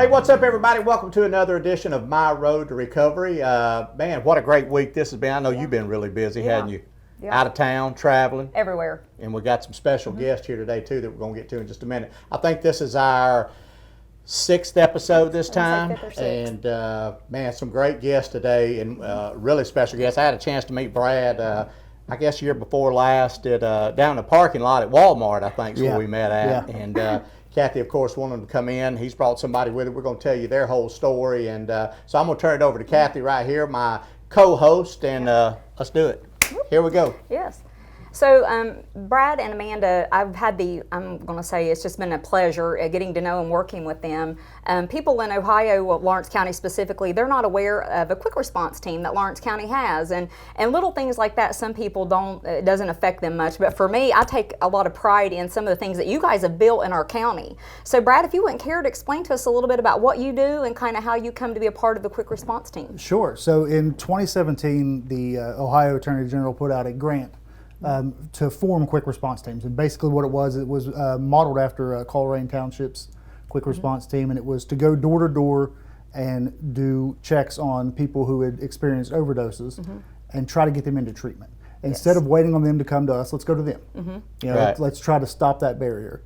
Hey, what's up, everybody? Welcome to another edition of My Road to Recovery. Man, what a great week this has been. I know you've been really busy, hadn't you? Out of town, traveling. Everywhere. And we got some special guests here today, too, that we're going to get to in just a minute. I think this is our 6th episode this time. 5th or 6th. And, man, some great guests today and really special guests. I had a chance to meet Brad, I guess year before last, at down in the parking lot at Walmart, I think, is where we met at. Yeah. And Kathy, of course, wanted to come in. He's brought somebody with him. We're going to tell you their whole story. And so I'm going to turn it over to Kathy right here, my co-host, and let's do it. Here we go. Yes. So Brad and Amanda, I'm going to say it's just been a pleasure getting to know and working with them. People in Ohio, Lawrence County specifically, they're not aware of a quick response team that Lawrence County has. And little things like that, some people don't, it doesn't affect them much. But for me, I take a lot of pride in some of the things that you guys have built in our county. So Brad, if you wouldn't care to explain to us a little bit about what you do and kind of how you come to be a part of the quick response team. Sure. So in 2017, the Ohio Attorney General put out a grant to form quick response teams. And basically what it was modeled after Coleraine Township's quick response team, and it was to go door to door and do checks on people who had experienced overdoses and try to get them into treatment. Instead of waiting on them to come to us, let's go to them. You know, let's try to stop that barrier.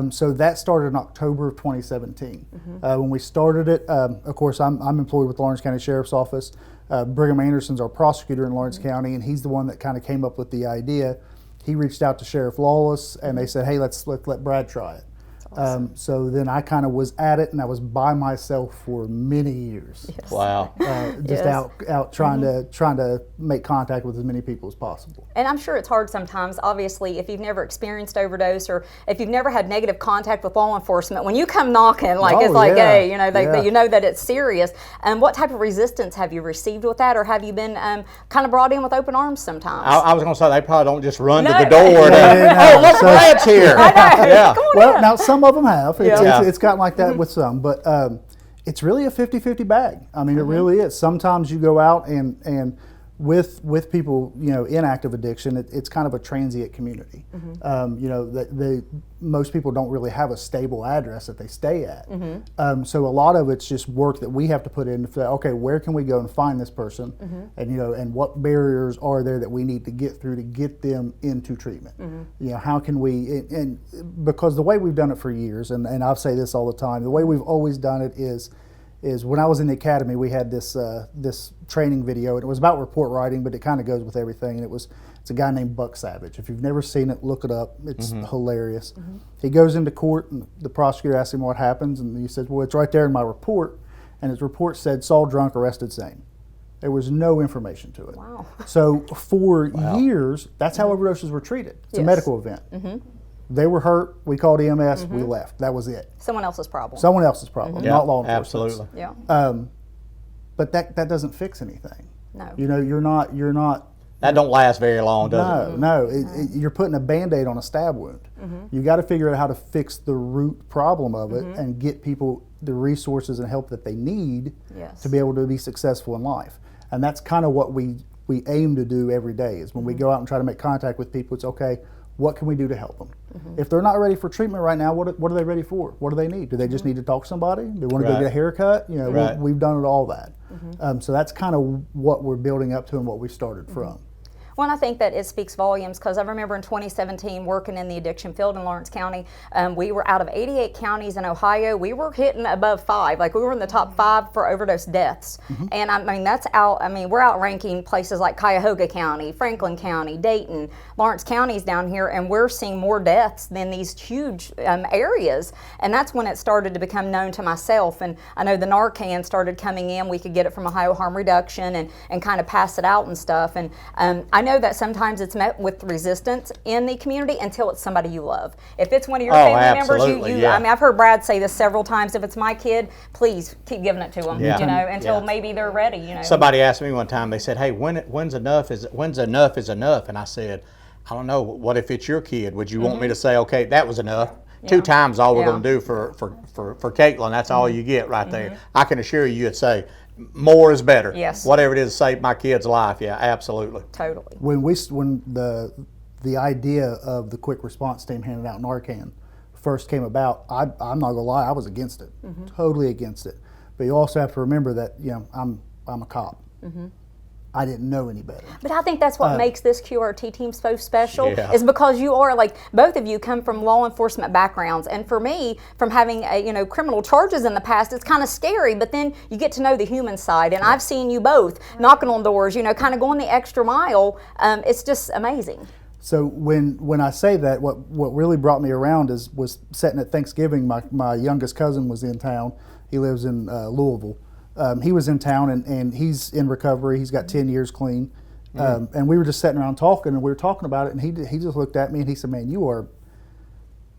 So that started in October of 2017. When we started it, of course, I'm employed with the Lawrence County Sheriff's Office. Brigham Anderson's our prosecutor in Lawrence County, and he's the one that kind of came up with the idea. He reached out to Sheriff Lawless, and they said, hey, let's let Brad try it. Awesome. So then I kind of was at it, and I was by myself for many years. Yes. Wow. Just out trying to make contact with as many people as possible. And I'm sure it's hard sometimes, obviously, if you've never experienced overdose or if you've never had negative contact with law enforcement, when you come knocking, like it's like, hey, you know, you know that it's serious. What type of resistance have you received with that, or have you been kind of brought in with open arms sometimes? I was going to say, they probably don't just run to the door and, oh, look, Brad's here. I know. Yeah. Well, now some of them have. It's gotten like that with some, but it's really a 50-50 bag. I mean, it really is. Sometimes you go out and with people, you know, in active addiction, it's kind of a transient community. You know, most people don't really have a stable address that they stay at. So a lot of it's just work that we have to put in to say, okay, where can we go and find this person, and you know, and what barriers are there that we need to get through to get them into treatment. You know, how can we? And because the way we've done it for years, and I say this all the time, the way we've always done it is when I was in the academy, we had this training video, and it was about report writing, but it kind of goes with everything. And it's a guy named Buck Savage. If you've never seen it, look it up. It's hilarious. He goes into court, and the prosecutor asks him what happens, and he says, well, it's right there in my report. And his report said, saw drunk, arrested sane. There was no information to it. Wow. So for years, that's how overdoses were treated. It's a medical event. They were hurt, we called EMS, we left. That was it. Someone else's problem. Someone else's problem, not law enforcement. Absolutely. Yeah. But that doesn't fix anything. No. You know, you're not. That don't last very long, does it? No. You're putting a Band-Aid on a stab wound. You got to figure out how to fix the root problem of it and get people the resources and help that they need to be able to be successful in life. And that's kind of what we aim to do every day. Is when we go out and try to make contact with people, it's okay. What can we do to help them? If they're not ready for treatment right now, what are they ready for? What do they need? Do they just need to talk to somebody? Do they want to go get a haircut? You know, we've done all that. So that's kind of what we're building up to and what we started from. Well, I think that it speaks volumes because I remember in 2017 working in the addiction field in Lawrence County. We were out of 88 counties in Ohio. We were hitting above 5. Like we were in the top 5 for overdose deaths. And I mean, we're outranking places like Cuyahoga County, Franklin County, Dayton, Lawrence counties down here, and we're seeing more deaths than these huge areas. And that's when it started to become known to myself. And I know the Narcan started coming in. We could get it from Ohio Harm Reduction and kind of pass it out and stuff. And I know that sometimes it's met with resistance in the community until it's somebody you love. If it's one of your family members, I mean, I've heard Brad say this several times. If it's my kid, please keep giving it to them. You know, until maybe they're ready. You know. Somebody asked me one time. They said, "Hey, when's enough is enough?" And I said, "I don't know. What if it's your kid? Would you want me to say, okay, that was enough? 2 times all we're going to do for Caitlin. That's all you get right there. I can assure you, you'd say." More is better. Yes. Whatever it is to save my kid's life. Yeah, absolutely. Totally. When the idea of the quick response team handing out Narcan first came about, I'm not gonna lie, I was against it, totally against it. But you also have to remember that I'm a cop. I didn't know any better. But I think that's what makes this QRT team so special, Yeah. is because you are, like, both of you come from law enforcement backgrounds. And for me, from having criminal charges in the past, it's kind of scary, but then you get to know the human side. And I've seen you both knocking on doors, kind of going the extra mile. It's just amazing. So when I say that, what really brought me around was sitting at Thanksgiving. My youngest cousin was in town. He lives in Louisville. He was in town and he's in recovery. He's got 10 years clean. And we were just sitting around talking, and we were talking about it, and he just looked at me and he said, "Man, you are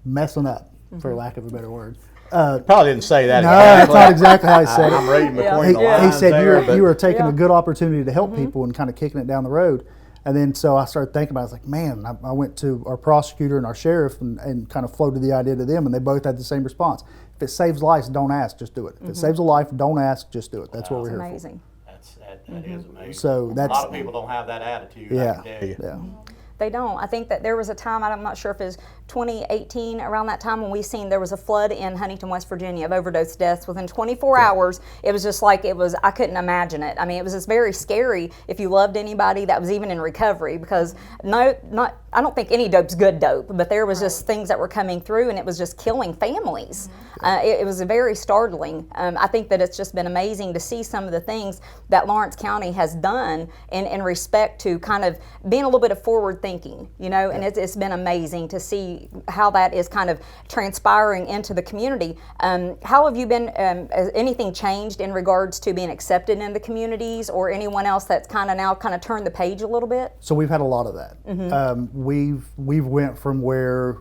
messing up," for lack of a better word. Probably didn't say that. No, that's not exactly how he said it. I'm reading between the He lines said there, you are taking a good opportunity to help people and kind of kicking it down the road. And then so I started thinking about it. I was like, man, I went to our prosecutor and our sheriff and kind of floated the idea to them, and they both had the same response. If it saves lives, don't ask, just do it. If it saves a life, don't ask, just do it. That's what we're here Amazing. That is amazing. So a lot of people don't have that attitude. for. I Yeah, can tell you. yeah. They don't. I think that there was a time, I'm not sure if it was 2018, around that time when we seen there was a flood in Huntington, West Virginia of overdose deaths within 24 hours. It was just like, I couldn't imagine it. I mean, it was just very scary if you loved anybody that was even in recovery, because I don't think any dope's good dope, but there was just things that were coming through, and it was just killing families. It was very startling. I think that it's just been amazing to see some of the things that Lawrence County has done in respect to kind of being a little bit of forward thinking, and it's been amazing to see how that is kind of transpiring into the community. How have you been, has anything changed in regards to being accepted in the communities, or anyone else that's kind of turned the page a little bit? So we've had a lot of that. We've went from where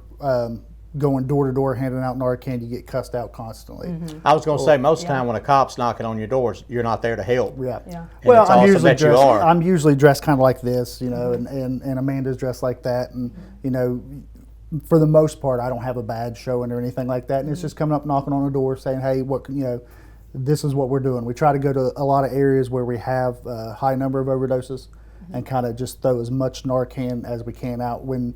going door to door handing out Narcan, you get cussed out constantly. I was going to say, most of the time when a cop's knocking on your doors, you're not there to help. Yeah. Yeah. Well, it's awesome that you are. I'm usually dressed kind of like this, and Amanda's dressed like that, and for the most part, I don't have a badge showing or anything like that, and it's just coming up, knocking on the door, saying, "Hey, this is what we're doing." We try to go to a lot of areas where we have a high number of overdoses, and kind of just throw as much Narcan as we can out. When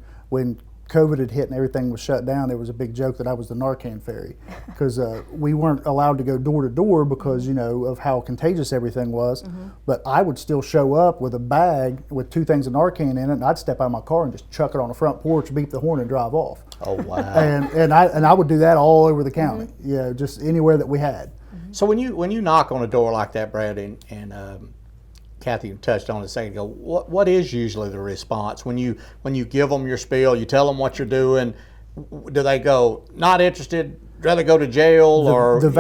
COVID had hit and everything was shut down, there was a big joke that I was the Narcan fairy, because we weren't allowed to go door to door because of how contagious everything was. But I would still show up with a bag with 2 things of Narcan in it, and I'd step out of my car and just chuck it on the front porch, beep the horn, and drive off. Oh, wow. And I would do that all over the county, just anywhere that we had. So when you knock on a door like that, Brad, and Kathy touched on it a second ago, what is usually the response when you give them your spiel, you tell them what you're doing? Do they go, not interested, rather go to jail, or the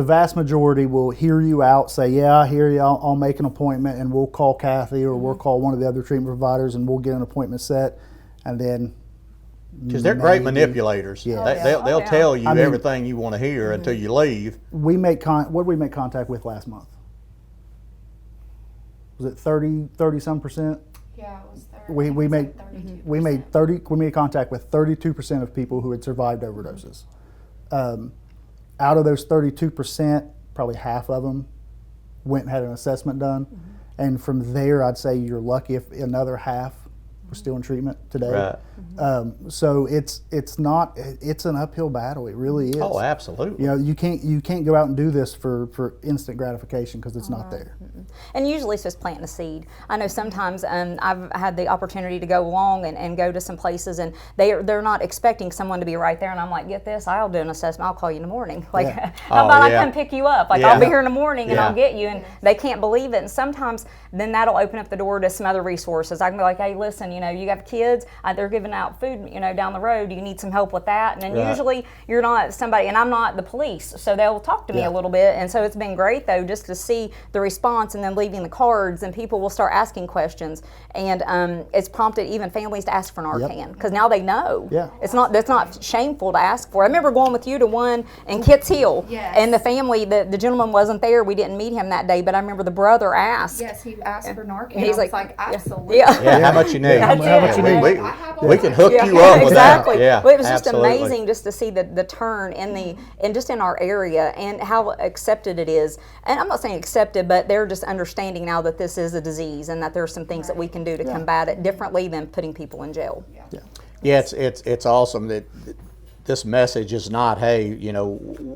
vast majority will hear you out, say, "Yeah, I hear you. I'll make an appointment," and we'll call Kathy or we'll call one of the other treatment providers and we'll get an appointment set, and then because they're great manipulators. Yeah. They'll tell you everything you want to hear until you leave. We what did we make contact with last month? Was it 30 some percent? Yeah, it was 30. We made 32%. we made contact with 32% of people who had survived overdoses. Out of those 32%, probably half of them went and had an assessment done, and from there, I'd say you're lucky if another half were still in treatment today. Right. So it's an uphill battle. It really is. Oh, absolutely. You can't go out and do this for instant gratification, because it's not there. And usually it's just planting a seed. I know sometimes I've had the opportunity to go along and go to some places, and they're not expecting someone to be right there, and I'm like, get this, I'll do an assessment, I'll call you in the morning. Like, how about I come pick you up? Like, I'll be here in the morning and I'll get you, and they can't believe it. And sometimes then that'll open up the door to some other resources. I can be like, hey, listen, you got kids, they're giving out food, down the road, you need some help with that. And then usually you're not somebody, and I'm not the police, so they'll talk to me a little bit. And so it's been great though, just to see the response, and then leaving the cards, and people will start asking questions, and it's prompted even families to ask for Narcan, because now they know. That's not shameful to ask for. I remember going with you to one in Kitts Hill, and the family, the gentleman wasn't there, we didn't meet him that day, but I remember the brother asked. Yes, he asked for Narcan. He's I was like, absolutely. Yeah, how much you need? How much you need? We can hook you up with exactly. that. Yeah, well, it was just absolutely. amazing just to see the turn in just in our area, and how accepted it is. And I'm not saying accepted, but they're just understanding now that this is a disease, and that there's some things that we can do to combat it differently than putting people in jail. Yeah, it's awesome that this message is not, hey,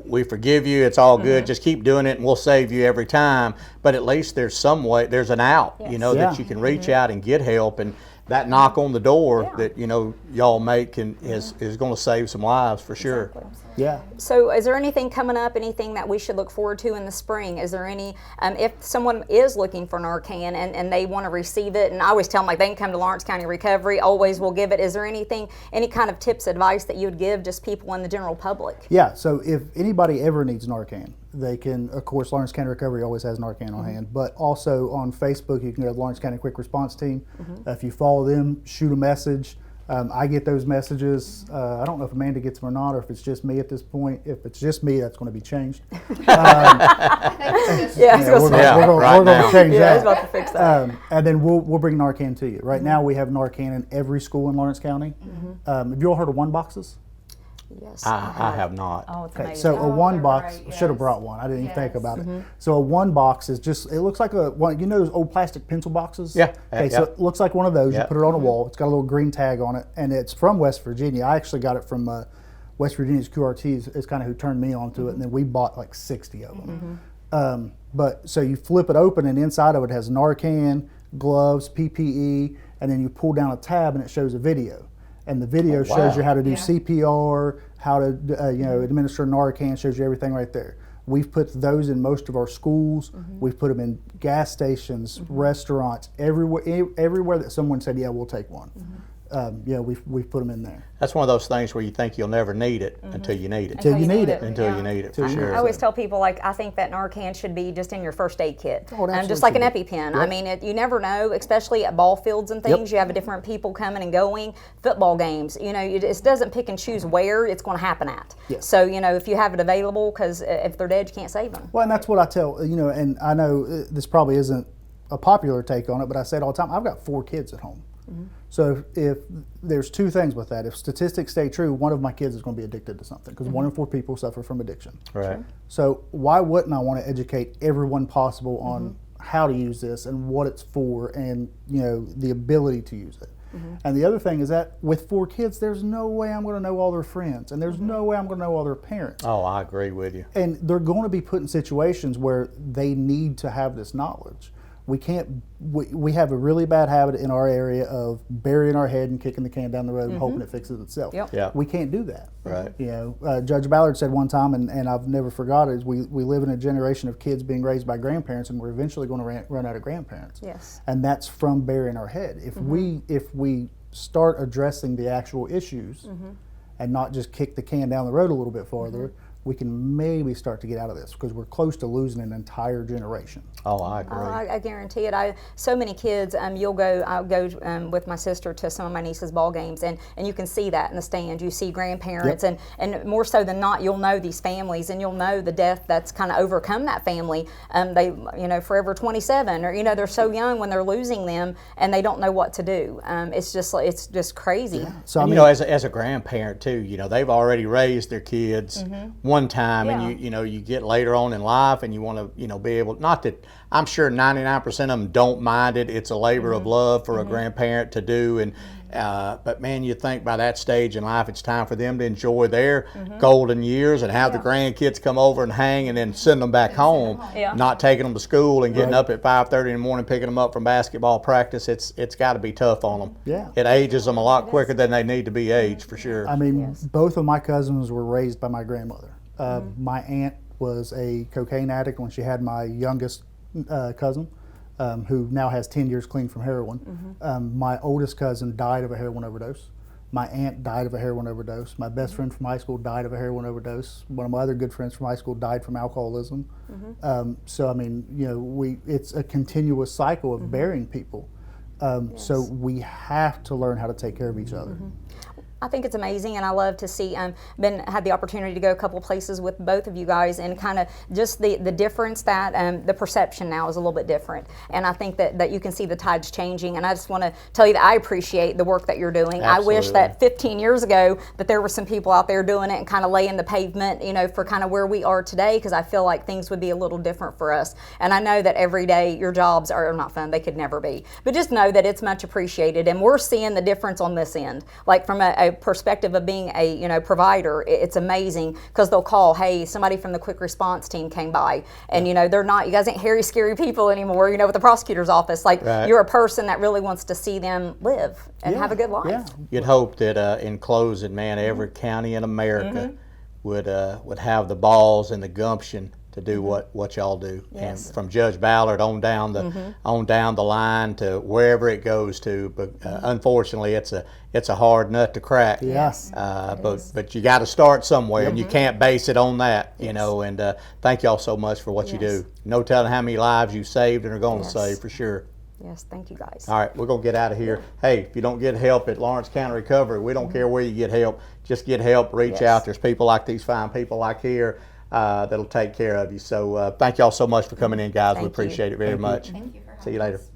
we forgive you, it's all good, just keep doing it and we'll save you every time. But at least there's some way, there's an out, that you can reach out and get help. And that knock on the door that y'all make is going to save some lives for sure. Yeah. So is there anything coming up, anything that we should look forward to in the spring? Is there any, if someone is looking for Narcan and they want to receive it, and I always tell them, like, they can come to Lawrence County Recovery, always will give it. Is there anything, any kind of tips, advice that you would give just people in the general public? Yeah, so if anybody ever needs Narcan, they can, of course, Lawrence County Recovery always has Narcan on hand, but also on Facebook, you can go to Lawrence County Quick Response Team. If you follow them, shoot a message. I get those messages. I don't know if Amanda gets them or not, or if it's just me at this point. If it's just me, that's going to be changed. Yeah, We're going to change I was that. about to fix that. And then we'll bring Narcan to you. Right now, we have Narcan in every school in Lawrence County. Have you all heard of one boxes? Yes. I have not. Oh, it's Okay, amazing. so a one they're box, great, should have yes. brought one. I didn't even think Yes. about it. So a one box is just, it looks like one, those old plastic pencil boxes? Yeah. Okay, so it looks like one of those. Yeah. You put it on a wall. It's got a little green tag on it, and it's from West Virginia. I actually got it from West Virginia's QRT is kind of who turned me onto it, and then we bought like 60 of them. But so you flip it open, and inside of it has Narcan, gloves, PPE, and then you pull down a tab, and it shows a video. And the video shows you how to do CPR, how to administer Narcan, shows you everything right there. We've put those in most of our schools. We've put them in gas stations, restaurants, everywhere that someone said, yeah, we'll take one. We've put them in there. That's one of those things where you think you'll never need it until you need it. Until you need it. Until you need it, for sure. I always tell people, like, I think that Narcan should be just in your first aid kit, Oh, it absolutely just like an should be. EpiPen. I mean, you never know, especially at ball fields and things. You have different people coming and going. Football games, it doesn't pick and choose where it's going to happen at. Yes. So if you have it available, because if they're dead, you can't save them. Well, and that's what I tell, and I know this probably isn't a popular take on it, but I say it all the time. I've got 4 kids at home. So if there's 2 things with that. If statistics stay true, one of my kids is going to be addicted to something, because 1 in 4 people suffer from addiction. Right. So why wouldn't I want to educate everyone possible on how to use this and what it's for, and the ability to use it. And the other thing is that with 4 kids, there's no way I'm going to know all their friends, and there's no way I'm going to know all their parents. Oh, I agree with you. And they're going to be put in situations where they need to have this knowledge. We can't. We have a really bad habit in our area of burying our head and kicking the can down the road and hoping it fixes itself. Yep. Yeah. We can't do that. Right. Judge Ballard said one time, and I've never forgot it, is we live in a generation of kids being raised by grandparents, and we're eventually going to run out of grandparents. Yes. And that's from burying our head. If we start addressing the actual issues and not just kick the can down the road a little bit farther, we can maybe start to get out of this, because we're close to losing an entire generation. Oh, I agree. I guarantee it. So many kids. I'll go with my sister to some of my niece's ball games, and you can see that in the stands. You see grandparents, and more so than not, you'll know these families, and you'll know the death that's kind of overcome that family. They, forever 27, or they're so young when they're losing them, and they don't know what to do. It's just crazy. Yeah. So And, as a grandparent too, they've already raised their kids one time, and you get later on in life, and you want to be able, not that I'm sure 99% of them don't mind it. It's a labor of love for a grandparent to do, and but man, you think by that stage in life, it's time for them to enjoy their golden years and have the grandkids come over and hang, and then send them back home. Not taking them to school and getting up at 5:30 in the morning, picking them up from basketball practice. It's got to be tough on them. Yeah. It ages them a lot quicker than they need to be aged, for sure. I mean, both of my cousins were raised by my grandmother. My aunt was a cocaine addict when she had my youngest cousin, who now has 10 years clean from heroin. My oldest cousin died of a heroin overdose. My aunt died of a heroin overdose. My best friend from high school died of a heroin overdose. One of my other good friends from high school died from alcoholism. So I mean, it's a continuous cycle of burying people. So we have to learn how to take care of each other. I think it's amazing, and I love to see. Had the opportunity to go a couple places with both of you guys, and kind of just the difference that the perception now is a little bit different, and I think that you can see the tides changing. And I just want to tell you that I appreciate the work that you're doing. Absolutely. I wish that 15 years ago that there were some people out there doing it and kind of laying the pavement, for kind of where we are today, because I feel like things would be a little different for us. And I know that every day your jobs are not fun; they could never be. But just know that it's much appreciated, and we're seeing the difference on this end, like from a a perspective of being a provider, it's amazing because they'll call, hey, somebody from the quick response team came by, and they're not, you guys ain't hairy, scary people anymore. With the prosecutor's office, like you're a person that really wants to see them live and have a good life. Yeah. You'd hope that in closing, man, every county in America would have the balls and the gumption to do what y'all do, and from Judge Ballard on down the line to wherever it goes to. But unfortunately, it's a hard nut to crack. Yes. But you got to start somewhere, and you can't base it on that. And thank y'all so much for what you do. No telling how many lives you saved and are going to save for sure. Yes, thank you guys. All right, we're going to get out of here. Hey, if you don't get help at Lawrence County Recovery, we don't care where you get help. Just get help, reach out. There's people like these fine people like here that'll take care of you. So thank y'all so much for coming in, guys. We appreciate it very much. Thank you for having See you later. us.